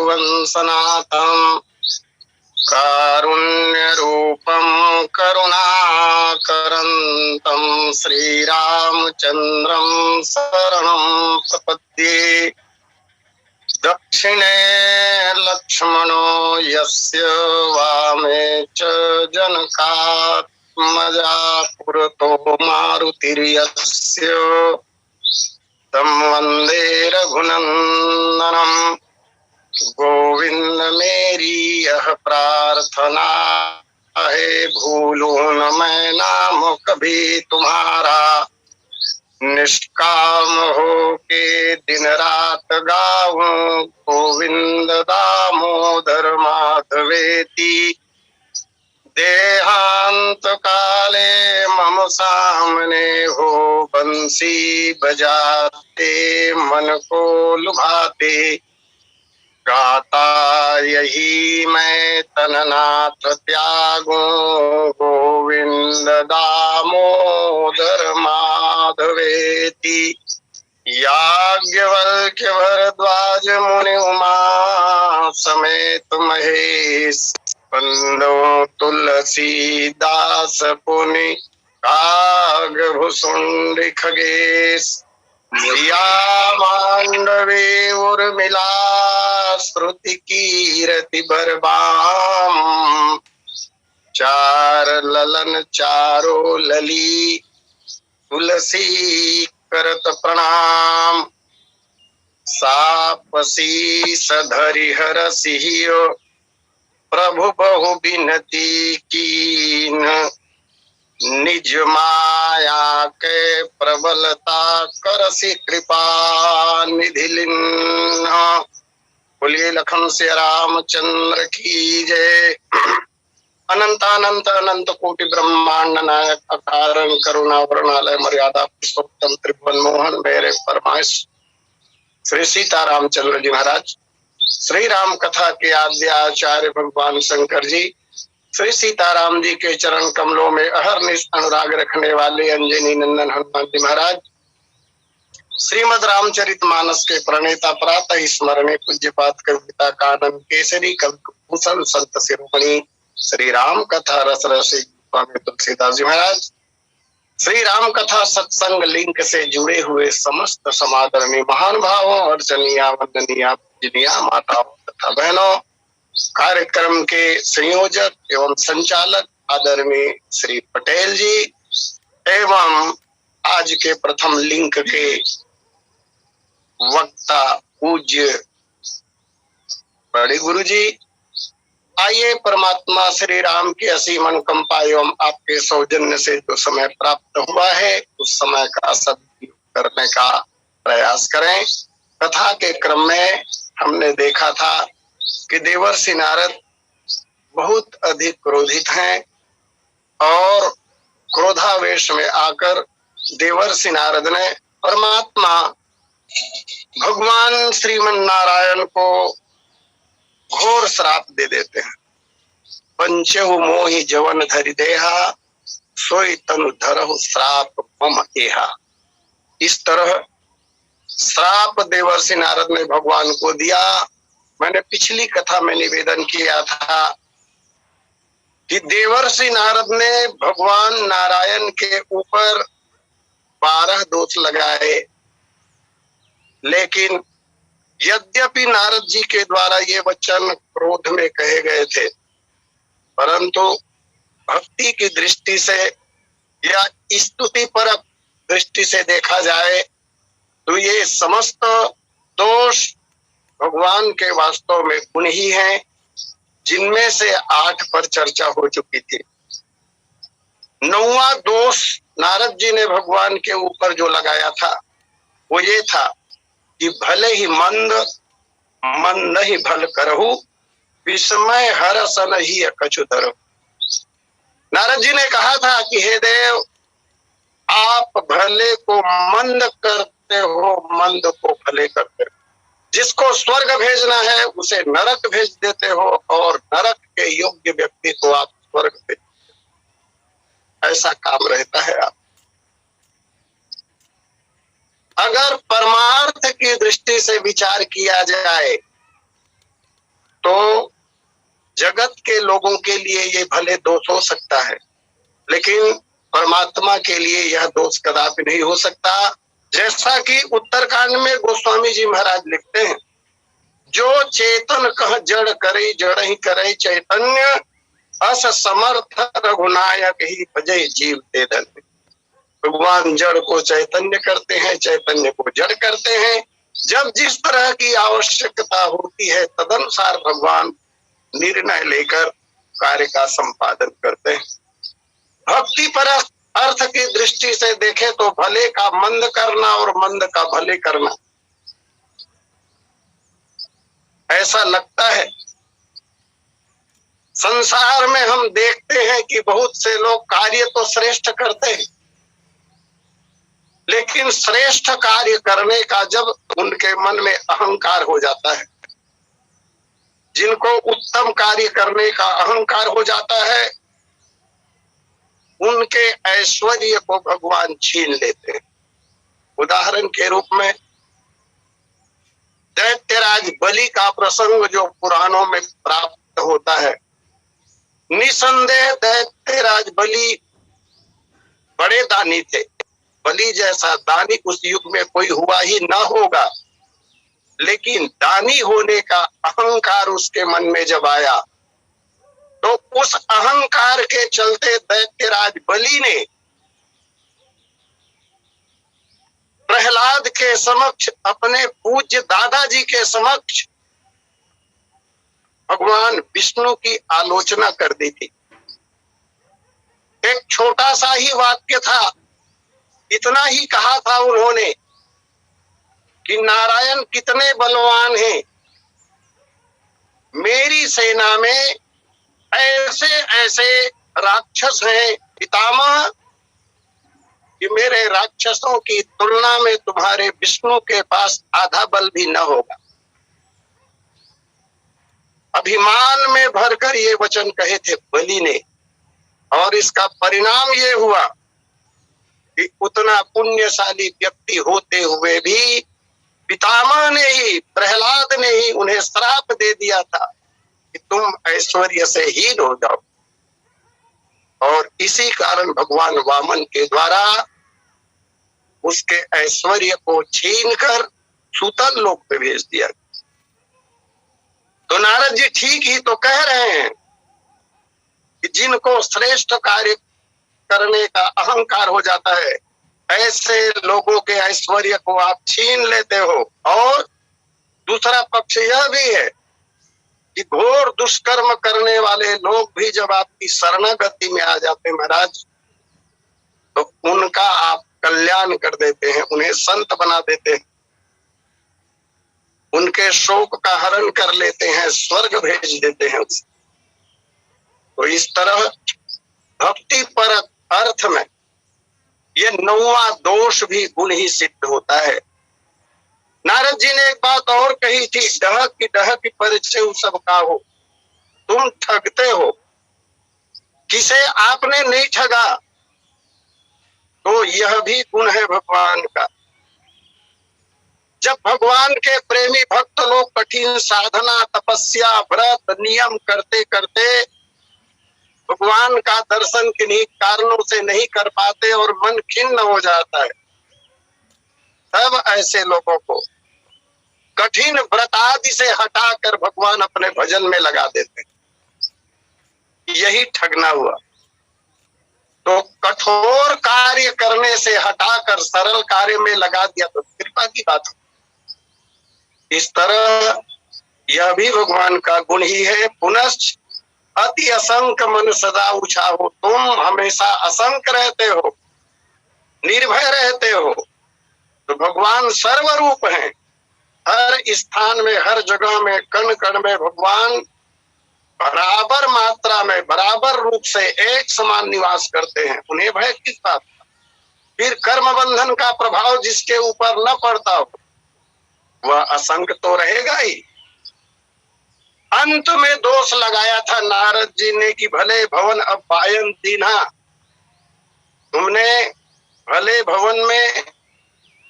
भुवन सनातनम् कारुण्यरूपं करुणाकरन्तं श्रीरामचन्द्रं शरणं प्रपद्ये। दक्षिणे लक्ष्मणो यस्य वामे च जनकात्मजा पुरतो मारुतिर्यस्य तं वन्दे रघुनन्दनम्। गोविंद मेरी यह प्रार्थना है, भूलूं न मैं नाम कभी तुम्हारा। निष्काम हो के दिन रात गाऊं, गोविंद दामोदर माधवेति। देहांत काले मम सामने हो, बंसी बजाते मन को लुभाते। गाता यही मैं तननाथ त्यागूं, गोविंद दामोदर माधवेति। याज्ञवल्क्य भरद्वाज मुनि उमा समेत महेश, बंदो तुलसीदास पुनि कागभुसुंड खगेश। या मांडवी उर्मिला श्रुति कीरति बरबाम, चार ललन चारो लली तुलसी करत प्रणाम। सापसी सधरि हरसियो, प्रभु बहु बिनती कीन। निज माया के प्रबलता करसि कृपा निधि लीन्ह। बोलिए लखन से रामचंद्र की जय। अनंतानंत अनंत कोटि ब्रह्मांड नायक अकारण करुणा वर्णालय मर्यादा पुरुषोत्तम त्रिभुवन मोहन मेरे फरमाइश श्री सीतारामचंद्र जी महाराज, श्री राम कथा के आद्य आचार्य भगवान शंकर जी, श्री सीताराम जी के चरण कमलों में अहरनिश अनुराग रखने वाले अंजनी नंदन हनुमान जी महाराज, श्रीमद रामचरित मानस के प्रणेता प्रातः स्मरणे पूज्यपाद कविता कानन केसरी कल्पभूषण संत शिरोमणि श्री राम कथा रस रसिक स्वामी तुलसीदास जी महाराज, श्री राम कथा सत्संग लिंक से जुड़े हुए समस्त समादरणीय महानुभावों, अर्चनीय वंदनीय पूजनीय माताओं तथा बहनों, कार्यक्रम के संयोजक एवं संचालक आदरणीय श्री पटेल जी एवं आज के प्रथम लिंक के वक्ता पूज्य बड़े गुरु जी, आइए परमात्मा श्री राम की असीम अनुकंपा एवं आपके सौजन्य से जो समय प्राप्त हुआ है उस समय का सदुपयोग करने का प्रयास करें। कथा के क्रम में हमने देखा था कि देवर्षि नारद बहुत अधिक क्रोधित हैं और क्रोधावेश में आकर देवर्षि नारद ने परमात्मा भगवान श्रीमन नारायण को घोर श्राप दे देते हैं। पंचहु मोहि जवन धरि देहा, सोई तनु धरहु श्राप मम एहा। इस तरह श्राप देवर्षि नारद ने भगवान को दिया। मैंने पिछली कथा में निवेदन किया था कि देवर्षि नारद ने भगवान नारायण के ऊपर 12 दोष लगाए, लेकिन यद्यपि नारद जी के द्वारा ये वचन क्रोध में कहे गए थे, परंतु भक्ति की दृष्टि से या स्तुति पर दृष्टि से देखा जाए तो ये समस्त दोष भगवान के वास्तव में गुण ही हैं, जिनमें से 8 पर चर्चा हो चुकी थी। 9वां दोष नारद जी ने भगवान के ऊपर जो लगाया था वो ये था कि भले ही मंद मन नहीं भल करहु, विस्मय हरसन ही कछु धरहु। नारद जी ने कहा था कि हे देव, आप भले को मंद करते हो, मंद को भले करते हो। जिसको स्वर्ग भेजना है उसे नरक भेज देते हो और नरक के योग्य व्यक्ति को आप स्वर्ग भेज देते हो। ऐसा काम रहता है आप। अगर परमार्थ की दृष्टि से विचार किया जाए जगत के लोगों के लिए ये भले दोष हो सकता है, लेकिन परमात्मा के लिए यह दोष कदापि नहीं हो सकता। जैसा कि उत्तरकांड में गोस्वामी जी महाराज लिखते हैं, जो चेतन कह जड़ करे जड़ ही करे चैतन्य, अस समर्थ रघुनायक ही भजय जीव ते धन्य। भगवान जड़ को चैतन्य करते हैं, चैतन्य को जड़ करते हैं। जब जिस तरह की आवश्यकता होती है तदनुसार भगवान निर्णय लेकर कार्य का संपादन करते हैं। भक्ति पर अर्थ की दृष्टि से देखें तो भले का मंद करना और मंद का भले करना, ऐसा लगता है। संसार में हम देखते हैं कि बहुत से लोग कार्य तो श्रेष्ठ करते हैं, लेकिन श्रेष्ठ कार्य करने का जब उनके मन में अहंकार हो जाता है, जिनको उत्तम कार्य करने का अहंकार हो जाता है, उनके ऐश्वर्य को भगवान छीन लेते हैं। उदाहरण के रूप में दैत्यराज बलि का प्रसंग जो पुराणों में प्राप्त होता है। निसंदेह दैत्यराज बलि बड़े दानी थे। बलि जैसा दानी उस युग में कोई हुआ ही ना होगा, लेकिन दानी होने का अहंकार उसके मन में जब आया तो उस अहंकार के चलते दैत्यराज बलि ने प्रहलाद के समक्ष, अपने पूज्य दादाजी के समक्ष भगवान विष्णु की आलोचना कर दी थी। एक छोटा सा ही वाक्य था, इतना ही कहा था उन्होंने कि नारायण कितने बलवान हैं, मेरी सेना में ऐसे ऐसे राक्षस हैं पितामह कि मेरे राक्षसों की तुलना में तुम्हारे विष्णु के पास आधा बल भी न होगा। अभिमान में भरकर ये वचन कहे थे बलि ने, और इसका परिणाम ये हुआ कि उतना पुण्यशाली व्यक्ति होते हुए भी पितामह ने ही, प्रहलाद ने ही उन्हें श्राप दे दिया था कि तुम ऐश्वर्य से हीन हो जाओ। और इसी कारण भगवान वामन के द्वारा उसके ऐश्वर्य को छीनकर सूतल लोक पे भेज दिया। तो नारद जी ठीक ही तो कह रहे हैं कि जिनको श्रेष्ठ कार्य करने का अहंकार हो जाता है, ऐसे लोगों के ऐश्वर्य को आप छीन लेते हो। और दूसरा पक्ष यह भी है कि घोर दुष्कर्म करने वाले लोग भी जब आपकी शरणागति में आ जाते हैं महाराज, तो उनका आप कल्याण कर देते हैं, उन्हें संत बना देते हैं, उनके शोक का हरण कर लेते हैं, स्वर्ग भेज देते हैं उसे। तो इस तरह भक्ति पर अर्थ में ये 9वां दोष भी गुण ही सिद्ध होता है। नारद जी ने एक बात और कही थी, डह की परिचय सबका हो, तुम ठगते हो, किसे आपने नहीं ठगा। तो यह भी गुण है भगवान का। जब भगवान के प्रेमी भक्त लोग कठिन साधना, तपस्या, व्रत, नियम करते करते भगवान का दर्शन किन्हीं कारणों से नहीं कर पाते और मन खिन्न हो जाता है, तब ऐसे लोगों को कठिन व्रत आदि से हटाकर भगवान अपने भजन में लगा देते हैं। यही ठगना हुआ। तो कठोर कार्य करने से हटाकर सरल कार्य में लगा दिया तो कृपा की बात हो। इस तरह यह भी भगवान का गुण ही है। पुनश्च अति असंक मन सदा ऊंचा हो, तुम हमेशा असंक रहते हो, निर्भय रहते हो। तो भगवान सर्वरूप हैं, हर स्थान में, हर जगह में, कण कण में भगवान बराबर मात्रा में, बराबर रूप से एक समान निवास करते हैं। उन्हें भय किस बात का? फिर कर्म बंधन का प्रभाव जिसके ऊपर न पड़ता हो वह असंग तो रहेगा ही। अंत में दोष लगाया था नारद जी ने कि भले भवन अब पायन दीन्हा, तुमने भले भवन में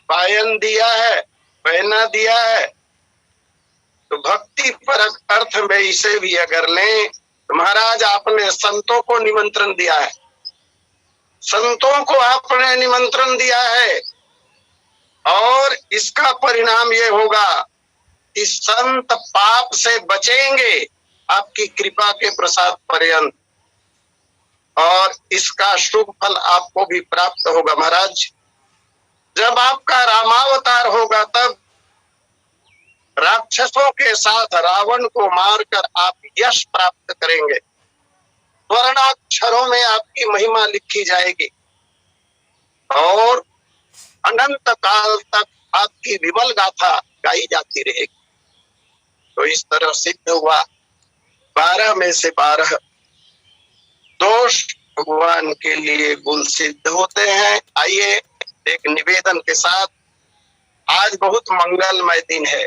पायन दिया है, पहना दिया है। तो भक्ति परक अर्थ में इसे भी अगर लें तो महाराज आपने संतों को निमंत्रण दिया है, संतों को आपने निमंत्रण दिया है, और इसका परिणाम ये होगा कि संत पाप से बचेंगे आपकी कृपा के प्रसाद पर्यंत, और इसका शुभ फल आपको भी प्राप्त होगा। महाराज जब आपका रामावतार होगा तब राक्षसों के साथ रावण को मारकर आप यश प्राप्त करेंगे, स्वर्णाक्षरों में आपकी महिमा लिखी जाएगी और अनंत काल तक आपकी विमल गाथा गाई जाती रहेगी। तो इस तरह सिद्ध हुआ 12 में से 12 दोष भगवान के लिए गुण सिद्ध होते हैं। आइए एक निवेदन के साथ, आज बहुत मंगलमय दिन है।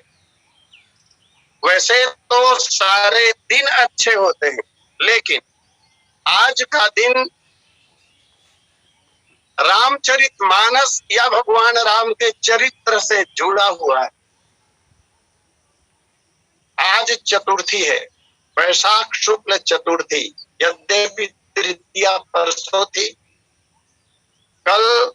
वैसे तो सारे दिन अच्छे होते हैं, लेकिन आज का दिन रामचरितमानस या भगवान राम के चरित्र से जुड़ा हुआ है। आज चतुर्थी है, वैशाख शुक्ल चतुर्थी, यद्यपि तृतीया परसों थी, कल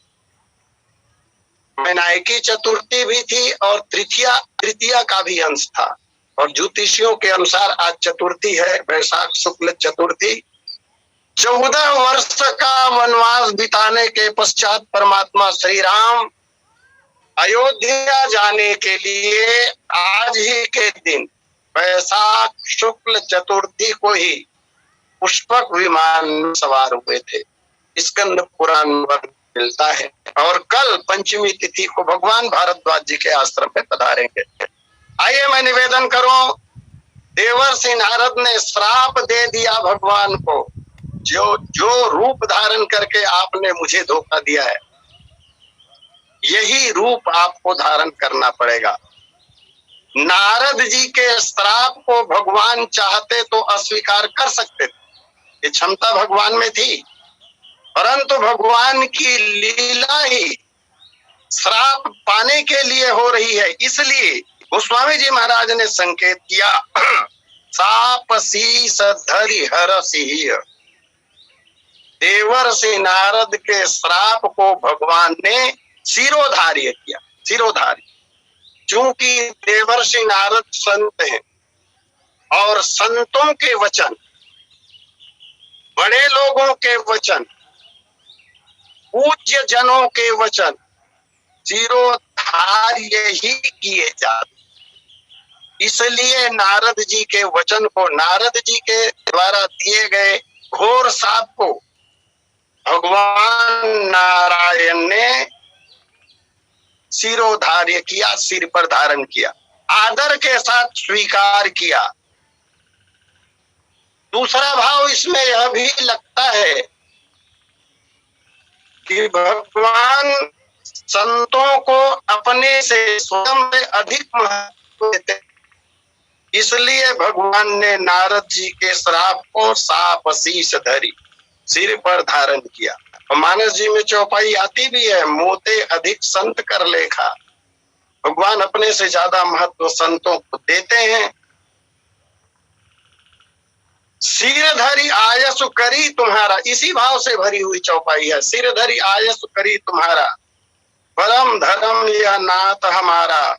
विनायकी चतुर्थी भी थी और तृतीया का भी अंश था, और ज्योतिषियों के अनुसार आज चतुर्थी है, वैशाख शुक्ल चतुर्थी। 14 वर्ष का वनवास बिताने के पश्चात परमात्मा श्री राम अयोध्या जाने के लिए आज ही के दिन वैशाख शुक्ल चतुर्थी को ही पुष्पक विमान में सवार हुए थे। स्कंद पुराण में मिलता है, और कल पंचमी तिथि को भगवान भारद्वाज जी के आश्रम में पधारेंगे। आइए मैं निवेदन करूं, देवर्षि नारद ने श्राप दे दिया भगवान को, जो रूप धारण करके आपने मुझे धोखा दिया है, यही रूप आपको धारण करना पड़ेगा। नारद जी के श्राप को भगवान चाहते तो अस्वीकार कर सकते थे, ये क्षमता भगवान में थी, परंतु भगवान की लीला ही श्राप पाने के लिए हो रही है। इसलिए गोस्वामी जी महाराज ने संकेत किया, साप शीस धरि हरसिह। देवर्षि नारद के श्राप को भगवान ने शिरोधार्य किया, शिरोधार्य। चूंकि देवर्षि नारद संत हैं और संतों के वचन, बड़े लोगों के वचन, पूज्य जनों के वचन शिरोधार्य ही किए जाते, इसलिए नारद जी के वचन को, नारद जी के द्वारा दिए गए घोर शाप को भगवान नारायण ने शिरोधार्य किया, सिर पर धारण किया, आदर के साथ स्वीकार किया। दूसरा भाव इसमें यह भी लगता है कि भगवान संतों को अपने से स्वयं से अधिक महत्व देते, इसलिए भगवान ने नारद जी के श्राप को साप शीस धरि, सिर पर धारण किया। और मानस जी में चौपाई आती भी है, मोते अधिक संत कर लेखा। भगवान अपने से ज्यादा महत्व संतों को देते हैं। सिरधरि आयसु करी तुम्हारा, इसी भाव से भरी हुई चौपाई है। सिरधरि आयसु करी तुम्हारा, परम धर्म यह नाथ हमारा।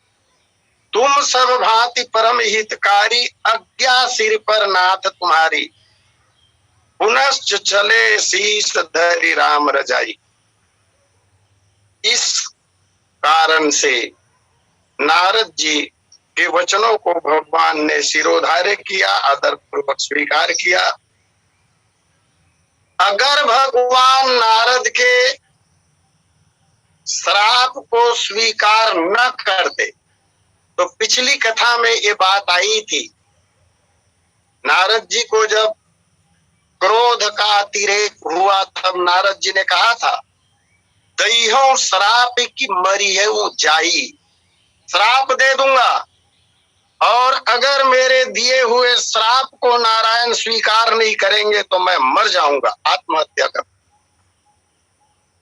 तुम सब भांति परम हितकारी, आज्ञा सिर पर नाथ तुम्हारी। पुनश्च चले शीस धरि राम रजाई। इस कारण से नारद जी के वचनों को भगवान ने शिरोधार्य किया, आदर पूर्वक स्वीकार किया। अगर भगवान नारद के श्राप को स्वीकार न करते तो पिछली कथा में ये बात आई थी, नारद जी को जब क्रोध का अतिरेक हुआ तब नारद जी ने कहा था, दइहो श्राप की मरी है वो जाई, श्राप दे दूंगा, और अगर मेरे दिए हुए श्राप को नारायण स्वीकार नहीं करेंगे तो मैं मर जाऊंगा, आत्महत्या कर।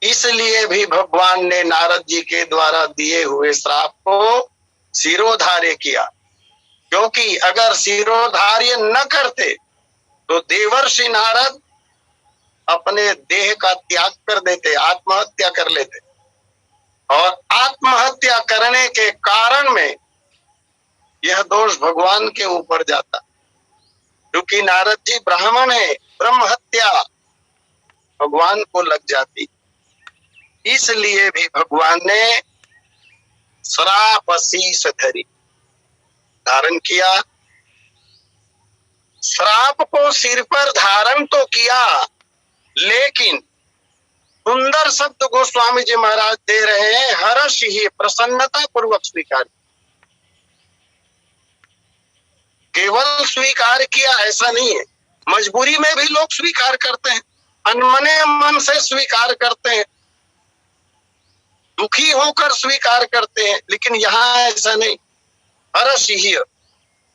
इसलिए भी भगवान ने नारद जी के द्वारा दिए हुए श्राप को शिरोधार्य किया, क्योंकि अगर शिरोधार्य न करते तो देवर्षि नारद अपने देह का त्याग कर देते, आत्महत्या कर लेते, और आत्महत्या करने के कारण में यह दोष भगवान के ऊपर जाता, क्योंकि नारद जी ब्राह्मण है, ब्रह्म हत्या भगवान को लग जाती। इसलिए भी भगवान ने श्राप शीश धरी धारण किया। श्राप को सिर पर धारण तो किया, लेकिन सुंदर शब्द गोस्वामी जी महाराज दे रहे हैं, हर्ष ही प्रसन्नता पूर्वक स्वीकार। केवल स्वीकार किया ऐसा नहीं है, मजबूरी में भी लोग स्वीकार करते हैं, अनमने मन से स्वीकार करते हैं, दुखी होकर स्वीकार करते हैं, लेकिन यहाँ ऐसा नहीं। हर्ष ही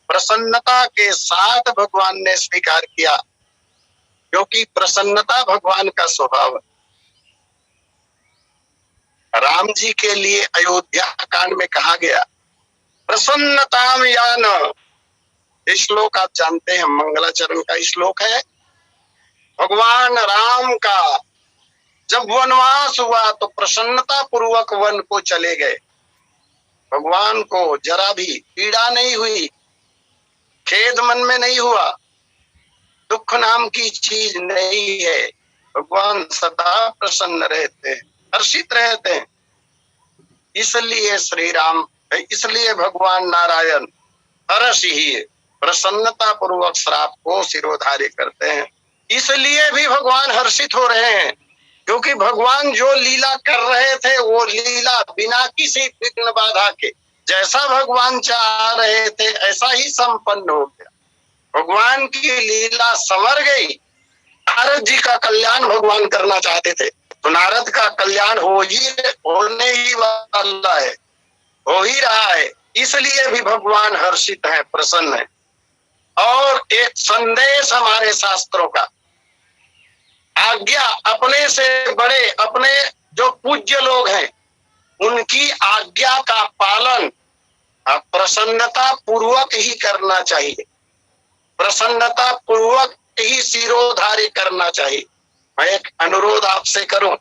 प्रसन्नता के साथ भगवान ने स्वीकार किया, क्योंकि प्रसन्नता भगवान का स्वभाव है। राम जी के लिए अयोध्या कांड में कहा गया प्रसन्नताम यान, श्लोक आप जानते हैं, मंगलाचरण का श्लोक है। भगवान राम का जब वनवास हुआ तो प्रसन्नता पूर्वक वन को चले गए। भगवान को जरा भी पीड़ा नहीं हुई, खेद मन में नहीं हुआ, दुख नाम की चीज नहीं है। भगवान सदा प्रसन्न रहते हैं, हर्षित रहते हैं। इसलिए श्री राम, इसलिए भगवान नारायण हर्ष ही प्रसन्नता पूर्वक श्राप को सिरोधार्य करते हैं। इसलिए भी भगवान हर्षित हो रहे हैं, क्योंकि भगवान जो लीला कर रहे थे वो लीला बिना किसी विघ्न बाधा के, जैसा भगवान चाह रहे थे ऐसा ही संपन्न हो गया। भगवान की लीला संवर गई। नारद जी का कल्याण भगवान करना चाहते थे, तो नारद का कल्याण होने ही वाला है, हो ही रहा है। इसलिए भी भगवान हर्षित है, प्रसन्न है। और एक संदेश हमारे शास्त्रों का, आज्ञा अपने से बड़े, अपने जो पूज्य लोग हैं उनकी आज्ञा का पालन प्रसन्नता पूर्वक ही करना चाहिए, प्रसन्नता पूर्वक ही सिरोधार्य करना चाहिए। मैं एक अनुरोध आपसे करूं,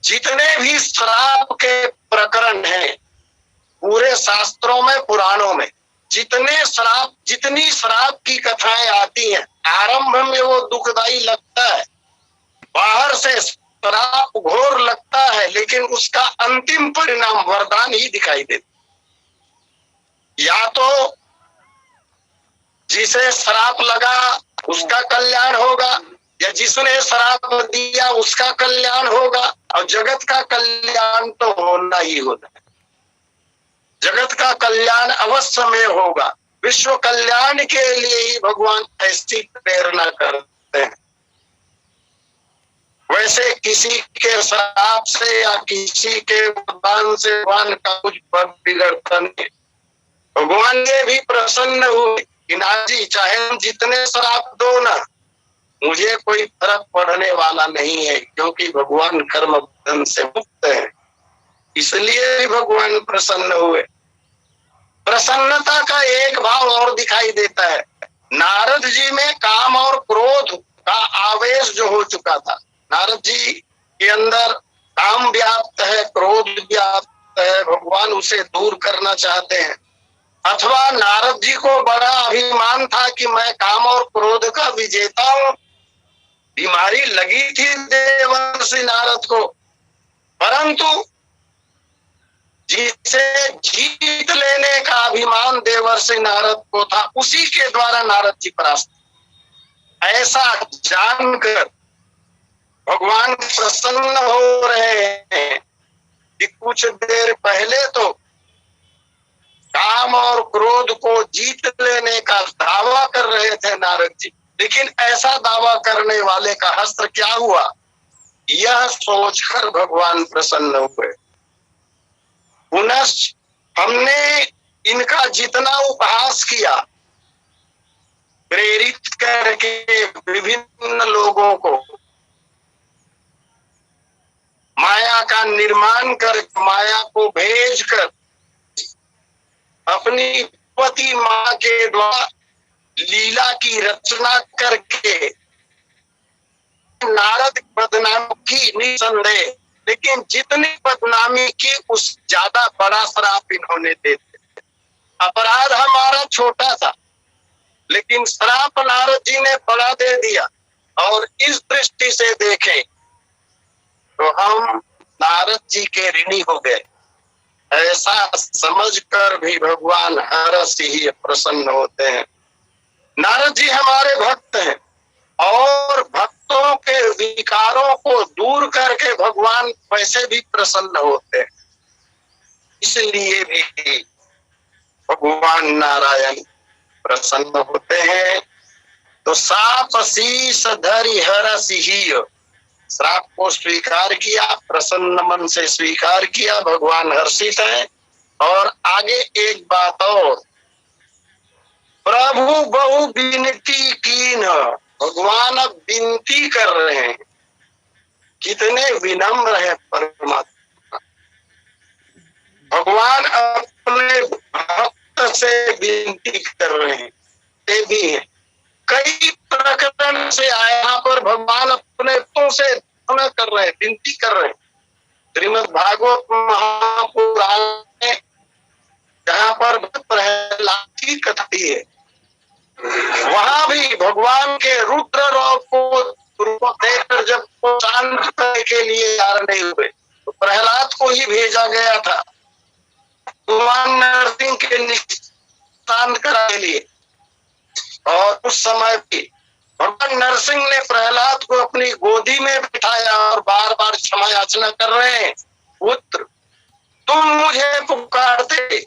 जितने भी श्राप के प्रकरण हैं पूरे शास्त्रों में, पुराणों में, जितनी श्राप की कथाएं आती हैं, आरंभ में वो दुखदाई लगता है, बाहर से श्राप घोर लगता है, लेकिन उसका अंतिम परिणाम वरदान ही दिखाई देता। या तो जिसे श्राप लगा उसका कल्याण होगा, या जिसने श्राप दिया उसका कल्याण होगा, और जगत का कल्याण तो होना ही होना है। जगत का कल्याण अवश्य में होगा। विश्व कल्याण के लिए ही भगवान ऐसी प्रेरणा करते हैं। वैसे किसी के श्राप से या किसी के वरदान से भगवान का कुछ बिगड़ता नहीं। भगवान ये भी प्रसन्न हुए कि नाथ जी चाहे हम जितने श्राप दो ना, मुझे कोई फर्क पड़ने वाला नहीं है, क्योंकि भगवान कर्म बंधन से मुक्त है। इसलिए भी भगवान प्रसन्न हुए। प्रसन्नता का एक भाव और दिखाई देता है। नारद जी में काम और क्रोध का आवेश जो हो चुका था, नारद जी के अंदर काम व्याप्त है, क्रोध व्याप्त है, भगवान उसे दूर करना चाहते हैं। अथवा नारद जी को बड़ा अभिमान था कि मैं काम और क्रोध का विजेता हूं। बीमारी लगी थी देवर्षि नारद को, परंतु जिसे जीत लेने का अभिमान देवर्षि नारद को था, उसी के द्वारा नारद जी परास्त। ऐसा जानकर भगवान प्रसन्न हो रहे हैं कि कुछ देर पहले तो काम और क्रोध को जीत लेने का दावा कर रहे थे नारद जी, लेकिन ऐसा दावा करने वाले का हस्त्र क्या हुआ, यह सोचकर भगवान प्रसन्न हुए। पुनश्च हमने इनका जितना उपहास किया, प्रेरित करके विभिन्न लोगों को माया का निर्माण कर, माया को भेजकर अपनी पति माँ के द्वारा लीला की रचना करके नारद बदनाम की निसंदेह, लेकिन जितनी बदनामी की उस ज्यादा बड़ा श्राप इन्होंने दे दिया। अपराध हमारा छोटा था, लेकिन श्राप नारद जी ने बड़ा दे दिया। और इस दृष्टि से देखें तो हम नारद जी के ऋणी हो गए। ऐसा समझकर भी भगवान हरस ही प्रसन्न होते हैं। नारद जी हमारे भक्त हैं और भक्तों के विकारों को दूर करके भगवान वैसे भी प्रसन्न होते हैं। इसलिए भी भगवान नारायण प्रसन्न होते हैं। तो साप शीस धरि हरस ही, श्राप को स्वीकार किया, प्रसन्न मन से स्वीकार किया, भगवान हर्षित है। और आगे एक बात और, प्रभु बहु विनती कीन, भगवान अब विनती कर रहे हैं। कितने विनम्र है परमात्मा। भगवान अपने भक्त से विनती कर रहे हैं। ये भी है, कई प्रकरण से यहाँ पर भगवान अपने भक्तों से कर रहे हैं, विनती कर रहे हैं। श्रीमद् भागवत महापुराण में जहाँ पर प्रहलाद की कथा है, वहां भी भगवान के रुद्र रूप देकर जब शांत करने के लिए तैयार नहीं हुए तो प्रहलाद को ही भेजा गया था भगवान नरसिंह के शांत कराने के लिए। और उस समय भी भगवान नरसिंह ने प्रहलाद को अपनी गोदी में बिठाया और बार बार क्षमा याचना कर रहे हैं, पुत्र तुम मुझे पुकारते।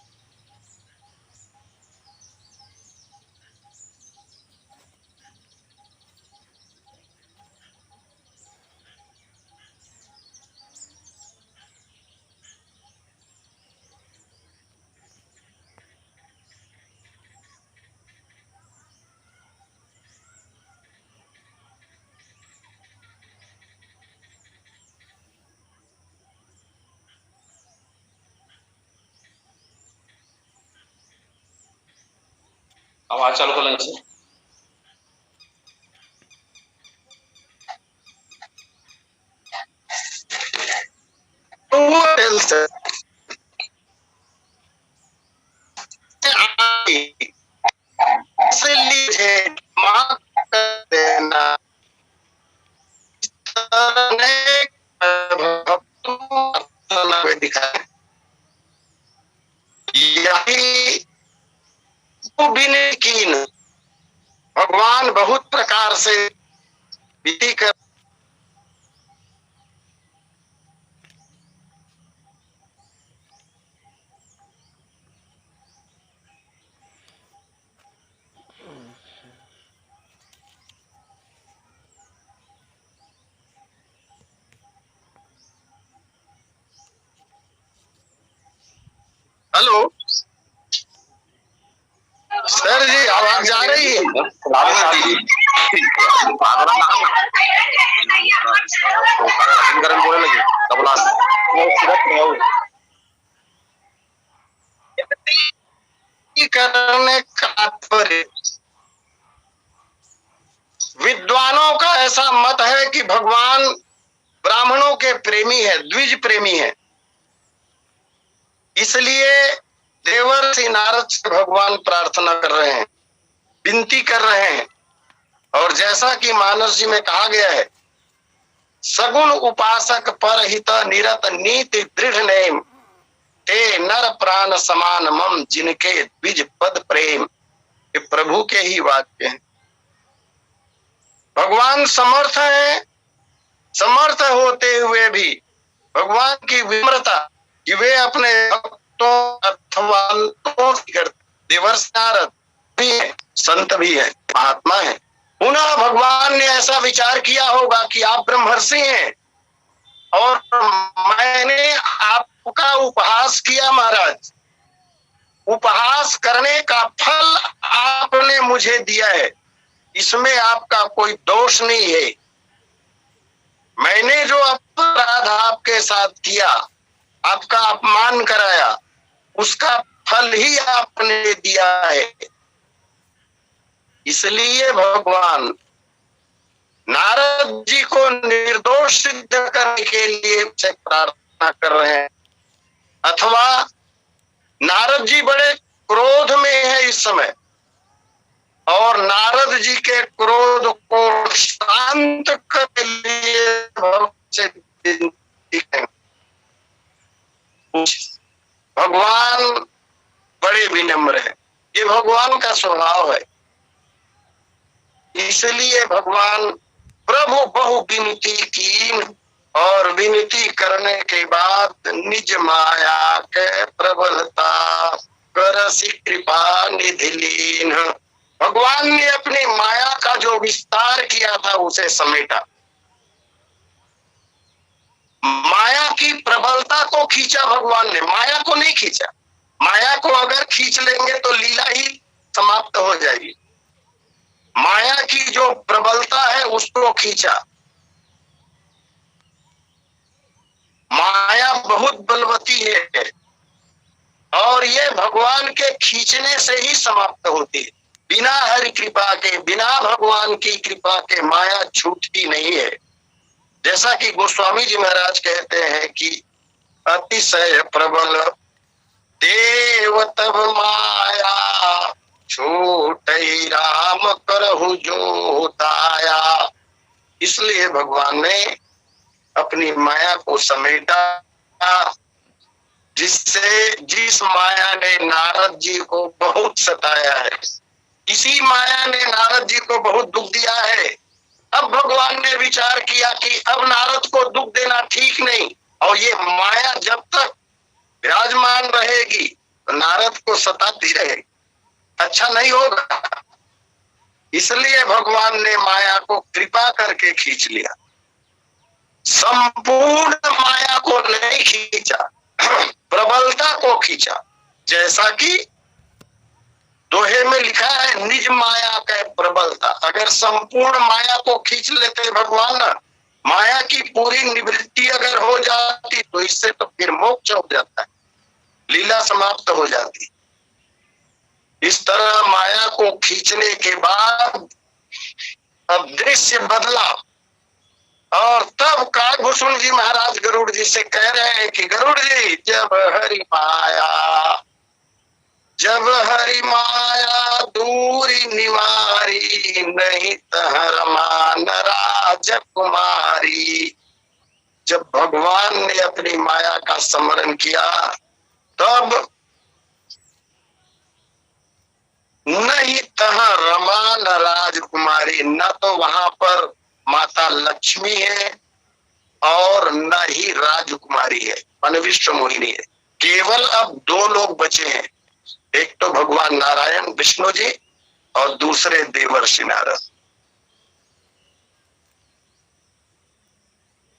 आवाज चालू कर लेंगे सर। देना दिखाए यही कीन, भगवान बहुत प्रकार से विधि कर। हेलो सर जी, आवाज जा रही है? बोलने लगे करने का तात्पर्य, विद्वानों का ऐसा मत है कि भगवान ब्राह्मणों के प्रेमी है, द्विज प्रेमी है। इसलिए देवर्षि नारद से भगवान प्रार्थना कर रहे हैं, विनती कर रहे हैं। और जैसा कि मानस जी में कहा गया है, सगुण उपासक पर हित निरत नीति दृढ़ नेम, ते नर प्राण समान मम जिनके द्विज पद प्रेम। ये प्रभु के ही वाक्य हैं। भगवान समर्थ है, समर्थ होते हुए भी भगवान की विनम्रता कि वे अपने भक्तों अथवा देवर्षि नारद भी है, संत भी है, महात्मा है। पुनः भगवान ने ऐसा विचार किया होगा कि आप ब्रह्मर्षि हैं और मैंने आपका उपहास किया महाराज, उपहास करने का फल आपने मुझे दिया है, इसमें आपका कोई दोष नहीं है। मैंने जो अपराध आपके साथ किया, आपका अपमान कराया, उसका फल ही आपने दिया है। इसलिए भगवान नारद जी को निर्दोष सिद्ध करने के लिए उनसे प्रार्थना कर रहे हैं, अथवा नारद जी बड़े क्रोध में है इस समय और नारद जी के क्रोध को शांत करने के लिए भगवान से विनती है। भगवान बड़े विनम्र है, ये भगवान का स्वभाव है। इसलिए भगवान प्रभु बहु विनती कीन और विनती करने के बाद निज माया के प्रबलता करसी कृपा निधि लीन। भगवान ने अपनी माया का जो विस्तार किया था उसे समेटा, माया की प्रबलता को खींचा भगवान ने, माया को नहीं खींचा। माया को अगर खींच लेंगे तो लीला ही समाप्त हो जाएगी। माया की जो प्रबलता है उसको खींचा। माया बहुत बलवती है और ये भगवान के खींचने से ही समाप्त होती है। बिना हरि कृपा के, बिना भगवान की कृपा के माया छूटती नहीं है। जैसा कि गोस्वामी जी महाराज कहते हैं कि अतिशय प्रबल देव तब माया छूट राम करहु जो दाया। इसलिए भगवान ने अपनी माया को समेटा, जिस माया ने नारद जी को बहुत सताया है, इसी माया ने नारद जी को बहुत दुख दिया है। अब भगवान ने विचार किया कि अब नारद को दुख देना ठीक नहीं, और ये माया जब तक विराजमान रहेगी तो नारद को सताती रहेगी, अच्छा नहीं होगा। इसलिए भगवान ने माया को कृपा करके खींच लिया, संपूर्ण माया को नहीं खींचा, प्रबलता को खींचा। जैसा कि दोहे में लिखा है, निज माया का प्रबलता। अगर संपूर्ण माया को खींच लेते भगवान, माया की पूरी निवृत्ति अगर हो जाती तो इससे तो फिर मोक्ष हो जाता है, लीला समाप्त हो जाती। इस तरह माया को खींचने के बाद अब दृश्य बदला, और तब काकभूषण जी महाराज गरुड़ जी से कह रहे हैं कि गरुड़ जी, जब हरि माया दूरी निवारी, नहीं तहर मान राज कुमारी। जब भगवान ने अपनी माया का स्मरण किया तब नहीं तहाँ रमा न राजकुमारी, न तो वहां पर माता लक्ष्मी है और न ही राजकुमारी है, अनविष्ट मोहिनी है। केवल अब दो लोग बचे हैं, एक तो भगवान नारायण विष्णु जी और दूसरे देवर्षि नारद।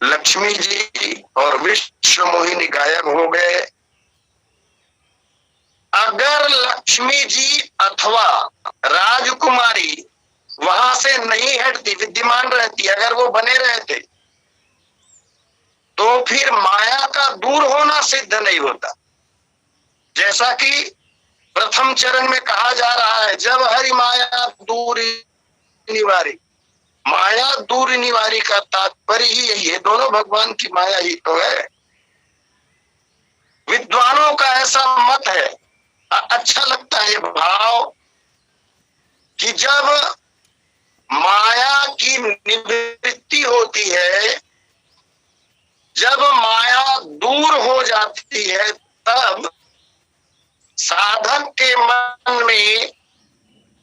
लक्ष्मी जी और विष्णु मोहिनी गायब हो गए। अगर लक्ष्मी जी अथवा राजकुमारी वहां से नहीं हटती, विद्यमान रहती, अगर वो बने रहते तो फिर माया का दूर होना सिद्ध नहीं होता। जैसा कि प्रथम चरण में कहा जा रहा है, जब हरि माया दूर निवारी। माया दूर निवारी का तात्पर्य ही यही है, दोनों भगवान की माया ही तो है। विद्वानों का ऐसा मत है, अच्छा लगता है भाव, कि जब माया की निवृत्ति होती है, जब माया दूर हो जाती है, तब साधक के मन में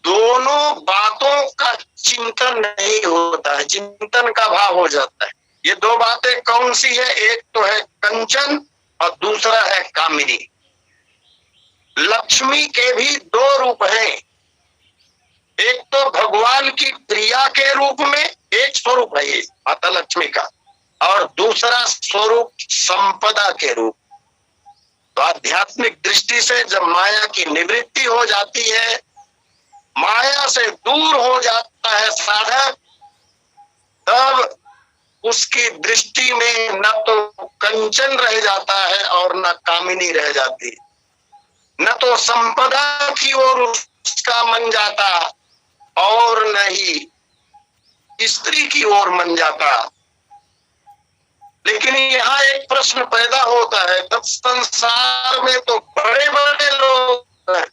दोनों बातों का चिंतन नहीं होता है, चिंतन का भाव हो जाता है। ये दो बातें कौन सी है? एक तो है कंचन और दूसरा है कामिनी। लक्ष्मी के भी दो रूप हैं, एक तो भगवान की प्रिया के रूप में एक स्वरूप है ये माता लक्ष्मी का, और दूसरा स्वरूप संपदा के रूप। तो आध्यात्मिक दृष्टि से जब माया की निवृत्ति हो जाती है, माया से दूर हो जाता है साधक, तब उसकी दृष्टि में न तो कंचन रह जाता है और न कामिनी रह जाती, न तो संपदा की ओर उसका मन जाता और न ही स्त्री की ओर मन जाता। लेकिन यहाँ एक प्रश्न पैदा होता है, तब संसार में तो बड़े बड़े लोग हैं,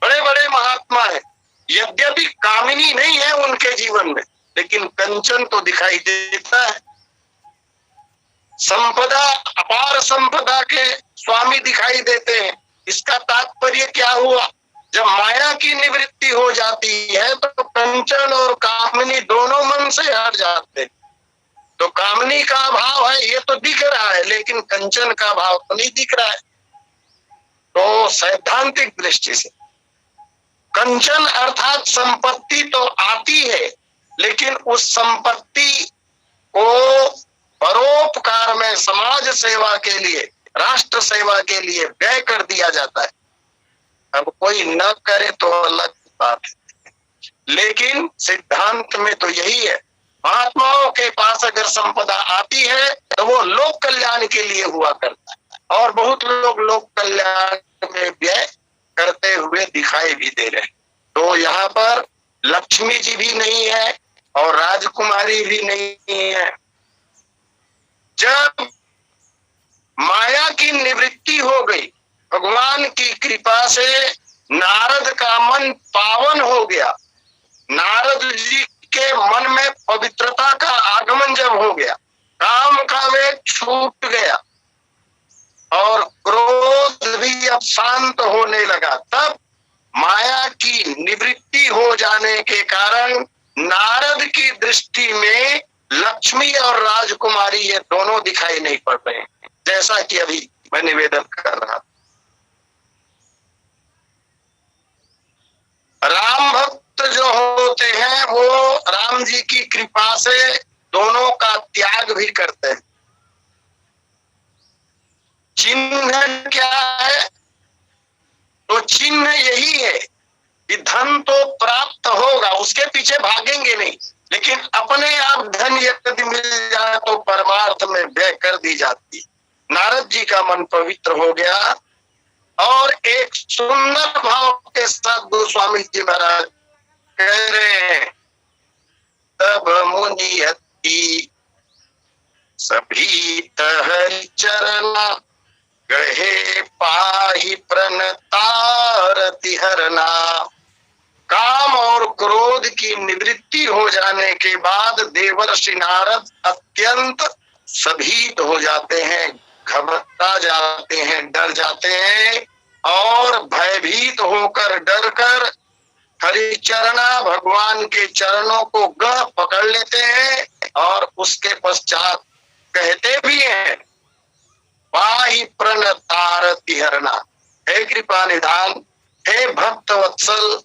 बड़े बड़े महात्मा हैं, यद्यपि कामिनी नहीं है उनके जीवन में, लेकिन कंचन तो दिखाई देता है। संपदा, अपार संपदा के स्वामी दिखाई देते हैं। इसका तात्पर्य क्या हुआ? जब माया की निवृत्ति हो जाती है तो कंचन और कामिनी दोनों मन से हट जाते हैं। तो कामिनी का भाव है ये तो दिख रहा है, लेकिन कंचन का भाव तो नहीं दिख रहा है। तो सैद्धांतिक दृष्टि से कंचन अर्थात संपत्ति तो आती है, लेकिन उस संपत्ति को परोपकार में, समाज सेवा के लिए, राष्ट्र सेवा के लिए व्यय कर दिया जाता है। अब कोई न करे तो अलग बात है, लेकिन सिद्धांत में तो यही है। महात्माओं के पास अगर संपदा आती है तो वो लोक कल्याण के लिए हुआ करता है, और बहुत लोग लोक कल्याण में व्यय करते हुए दिखाई भी दे रहे। तो यहाँ पर लक्ष्मी जी भी नहीं है और राजकुमारी भी नहीं है। जब माया की निवृत्ति हो गई, भगवान की कृपा से नारद का मन पावन हो गया, नारद जी के मन में पवित्रता का आगमन जब हो गया, काम का वेग छूट गया और क्रोध भी अब शांत होने लगा, तब माया की निवृत्ति हो जाने के कारण नारद की दृष्टि में लक्ष्मी और राजकुमारी ये दोनों दिखाई नहीं पड़ रहे हैं, जैसा कि अभी मैं निवेदन कर रहा था। राम भक्त जो होते हैं वो राम जी की कृपा से दोनों का त्याग भी करते हैं। चिन्ह क्या है? तो चिन्ह यही है कि धन तो प्राप्त होगा, उसके पीछे भागेंगे नहीं, लेकिन अपने आप धन यदि मिल जाए तो परमार्थ में व्यय कर दी जाती। नारद जी का मन पवित्र हो गया और एक सुंदर भाव के साथ गोस्वामी जी महाराज कह रहे हैं, तब मुनि अति सभी हरि चरण गहे पाहि प्रणतारति हरना। काम और क्रोध की निवृत्ति हो जाने के बाद देवर्षि नारद अत्यंत सभीत हो जाते हैं, घबरा जाते हैं, डर जाते हैं और भयभीत होकर, डर कर हरिचरणा भगवान के चरणों को गह पकड़ लेते हैं और उसके पश्चात कहते भी हैं, पाहि प्रणतारति हरना, हे कृपा निधान, हे भक्त वत्सल,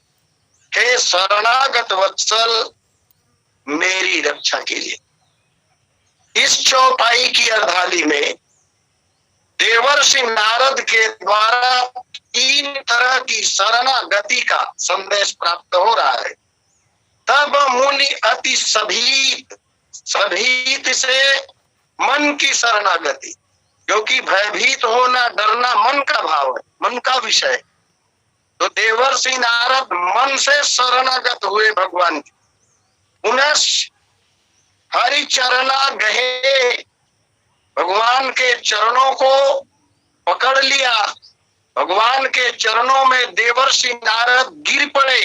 हे शरणागत वत्सल, मेरी रक्षा कीजिए। इस चौपाई की अर्धाली में देवर्षि नारद के द्वारा 3 तरह की शरणागति का संदेश प्राप्त हो रहा है। तब मुनि अति सभीत, सभीत से मन की शरणागति, क्योंकि भयभीत होना, डरना मन का भाव है, मन का विषय। तो देवर्षि नारद मन से शरणागत हुए भगवान की। पुनः हरि चरणा गहे, भगवान के चरणों को पकड़ लिया। भगवान के चरणों में देवर्षि नारद गिर पड़े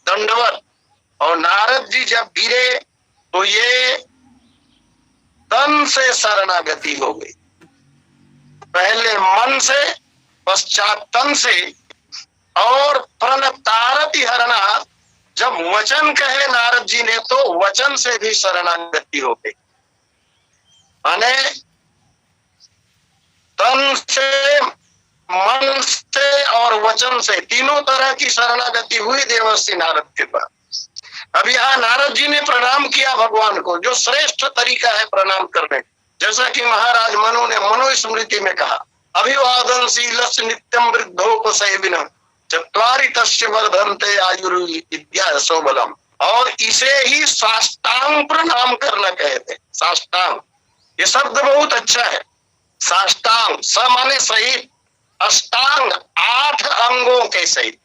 दंडवत, और नारद जी जब गिरे तो ये तन से शरणागति हो गई, पहले मन से, पश्चात तन से। और प्रणतारति हरना, जब वचन कहे नारद जी ने तो वचन से भी शरणागति हो गई, माने तन से, मन से और वचन से, तीनों तरह की शरणागति हुई देवर्षि नारद के पास। अब यहाँ नारद जी ने प्रणाम किया भगवान को, जो श्रेष्ठ तरीका है प्रणाम करने, जैसा कि महाराज मनु ने मनुस्मृति में कहा, अभिवादनशीलस्य नित्यम वृद्धोपसेविनः चत्वारि तस्य वर्धन्ते आयुर्विद्या सौबलम। और इसे ही साष्टांग प्रणाम करना कहते हैं। साष्टांग, ये शब्द बहुत अच्छा है। साष्टांग, स माने सहित, अष्टांग 8 अंगों के सहित।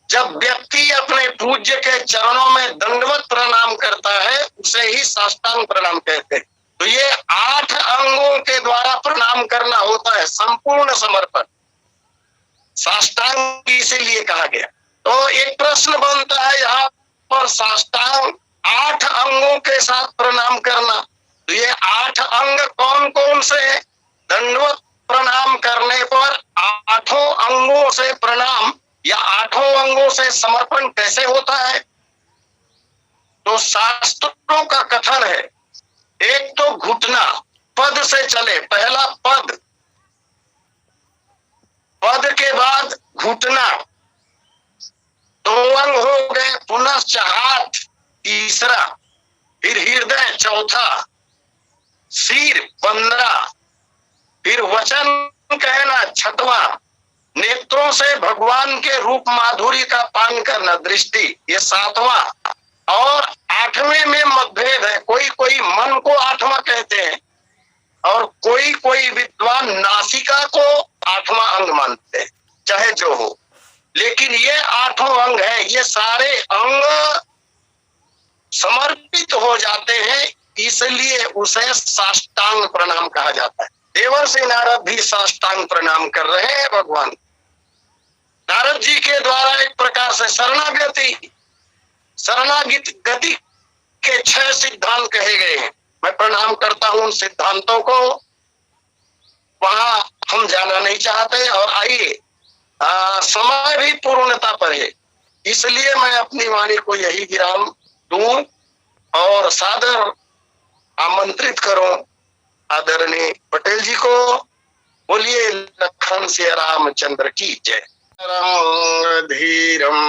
जब व्यक्ति अपने पूज्य के चरणों में दंडवत प्रणाम करता है उसे ही साष्टांग प्रणाम कहते हैं। तो ये 8 अंगों के द्वारा प्रणाम करना होता है, संपूर्ण समर्पण साष्टांग इसीलिए कहा गया। तो एक प्रश्न बनता है यहाँ पर, साष्टांग 8 अंगों के साथ प्रणाम करना, तो ये 8 अंग कौन कौन से हैं? दंडवत प्रणाम करने पर 8 अंगों से प्रणाम या 8 अंगों से समर्पण कैसे होता है? तो शास्त्रों का कथन है, एक तो घुटना, पद से चले, पहला पद, पद के बाद घुटना, 2 अंग हो गए, पुनश्च हाथ तीसरा, फिर हृदय चौथा, सिर 15, फिर वचन कहना 6वां, नेत्रों से भगवान के रूप माधुरी का पान करना दृष्टि ये 7वां, और 8वें में मतभेद है, कोई कोई मन को 8वां कहते हैं और कोई कोई विद्वान नासिका को 8वां अंग मानते हैं, चाहे जो हो, लेकिन ये 8 अंग है, ये सारे अंग समर्पित हो जाते हैं, इसलिए उसे साष्टांग प्रणाम कहा जाता है। देवर्षि नारद भी साष्टांग प्रणाम कर रहे हैं भगवान। नारद जी के द्वारा एक प्रकार से शरणागति के 6 सिद्धांत कहे गए हैं। मैं प्रणाम करता हूं उन सिद्धांतों को, वहां हम जाना नहीं चाहते, और आइए समय भी पूर्णता पर है, इसलिए मैं अपनी वाणी को यही विराम दूं और सादर आमंत्रित करूं आदरणीय पटेल जी को। बोलिए लखन सिया रामचंद्र की जय। धीरम